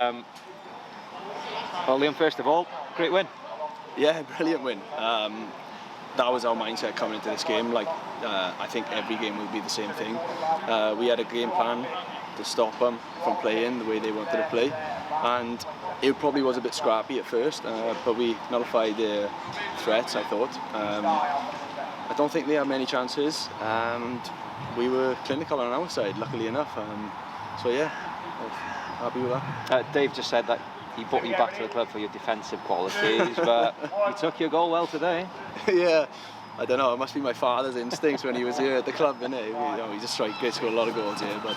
Well, Liam, first of all, great win. Yeah, brilliant win. That was our mindset coming into this game. I think every game will be the same thing. We had a game plan to stop them from playing the way they wanted to play, and it probably was a bit scrappy at first, but we nullified their threats, I thought. I don't think they had many chances, and we were clinical on our side, luckily enough. So yeah, happy with that. Dave just said that he brought you back to the club for your defensive qualities, but you took your goal well today. Yeah, I don't know, it must be my father's instincts when he was here at the club, innit? He's a striker, he scored a lot of goals here, but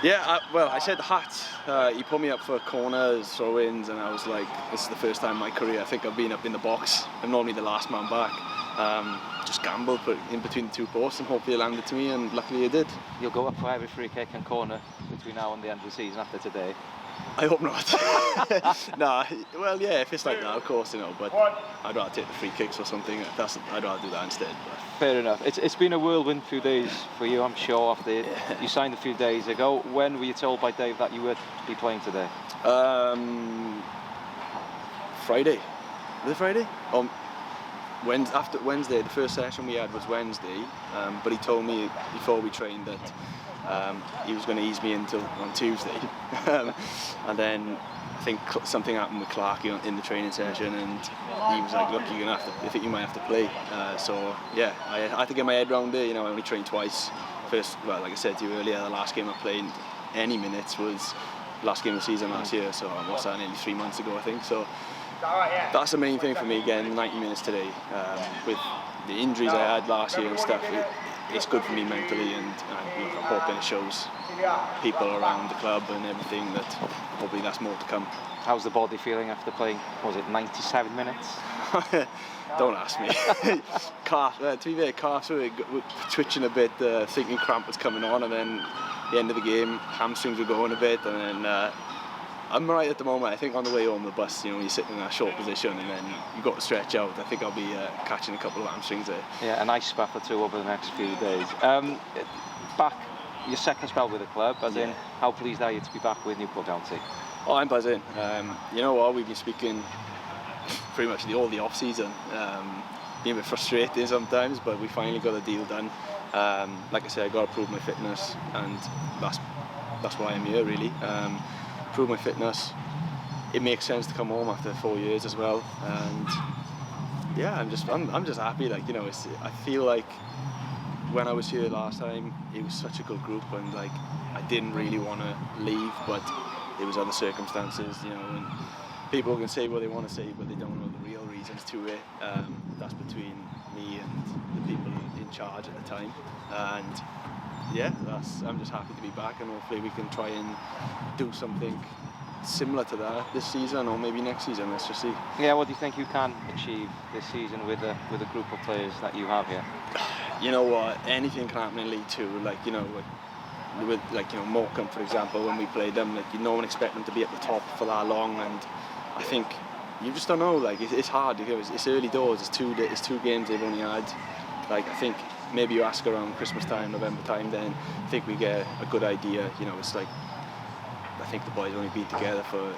I said Hat, he put me up for corners, throw-ins, and I was like, this is the first time in my career I think I've been up in the box. I'm normally the last man back. Just gambled, put it in between the two posts, and hopefully it landed to me, and luckily it did. You'll go up for every free kick and corner between now and the end of the season after today? I hope not. Nah, well, yeah, if it's like that, of course, but I'd rather take the free kicks or something. I'd rather do that instead. But. Fair enough. It's been a whirlwind few days for you, I'm sure, after you signed a few days ago. When were you told by Dave that you would be playing today? Friday. Was it Friday? After Wednesday. The first session we had was Wednesday, but he told me before we trained that he was going to ease me until on Tuesday. And then I think something happened with Clarkey in the training session, and he was like, look, I think you might have to play. So yeah, I had to get my head around it. I only trained twice. First, well, like I said to you earlier, the last game I played any minutes was last game of the season last year, so what's that, nearly 3 months ago I think. So that's the main thing for me, getting 90 minutes today. With the injuries I had last year and stuff, it's good for me mentally, and I'm hoping it shows people around the club and everything that hopefully that's more to come. How's the body feeling after playing, was it 97 minutes? Don't ask me. To be fair, calves were twitching a bit, thinking cramp was coming on, and then at the end of the game, hamstrings were going a bit, and then I'm right at the moment. I think on the way home the bus, you're sitting in that short position and then you've got to stretch out. I think I'll be catching a couple of hamstrings there. Yeah, a nice spell or two over the next few days. Back, your second spell with the club, as in, how pleased are you to be back with Newport County? Oh, I'm buzzing. You know what, we've been speaking pretty much all the off-season. Being a bit frustrating sometimes, but we finally got a deal done. Like I said, I got to prove my fitness, and that's why I'm here really. Prove my fitness. It makes sense to come home after 4 years as well, and yeah, I'm just happy. I feel like when I was here last time, it was such a good group, and I didn't really want to leave, but it was other circumstances, and people can say what they want to say, but they don't know the real reasons to it. That's between me and the people in charge at the time, and yeah, I'm just happy to be back, and hopefully we can try and do something similar to that this season, or maybe next season. Let's just see. Yeah, what do you think you can achieve this season with a group of players that you have here? You know what? Anything can happen in League Two. With Morecambe, for example, when we played them, no one expected them to be at the top for that long, and I think you just don't know. It's hard because it's early doors. It's two games they've only had. I think. Maybe you ask around Christmas time, November time, then I think we get a good idea. It's I think the boys only been together for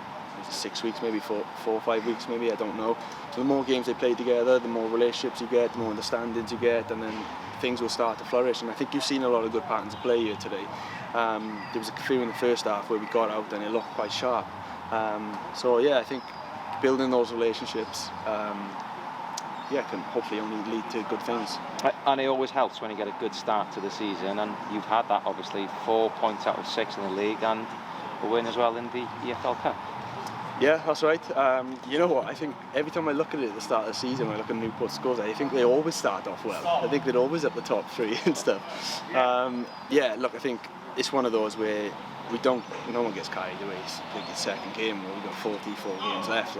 6 weeks, maybe 4 or 5 weeks, maybe, I don't know. So the more games they play together, the more relationships you get, the more understandings you get, and then things will start to flourish. And I think you've seen a lot of good patterns of play here today. There was a few in the first half where we got out and it looked quite sharp. So yeah, I think building those relationships can hopefully only lead to good things. And it always helps when you get a good start to the season, and you've had that obviously, 4 points out of 6 in the league and a win as well in the EFL Cup. Yeah, that's right. You know what, I think every time I look at it at the start of the season, when I look at Newport scores, I think they always start off well. I think they're always at the top 3 and stuff. I think it's one of those where no one gets carried away. It's second game, we've got 44 games left.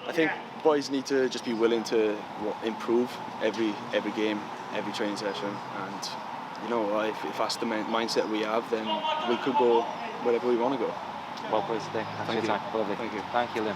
I think boys need to just be willing to improve every game, every training session, and if that's the mindset we have, then we could go wherever we want to go. Well played today. Thank you. Thank you, Liam.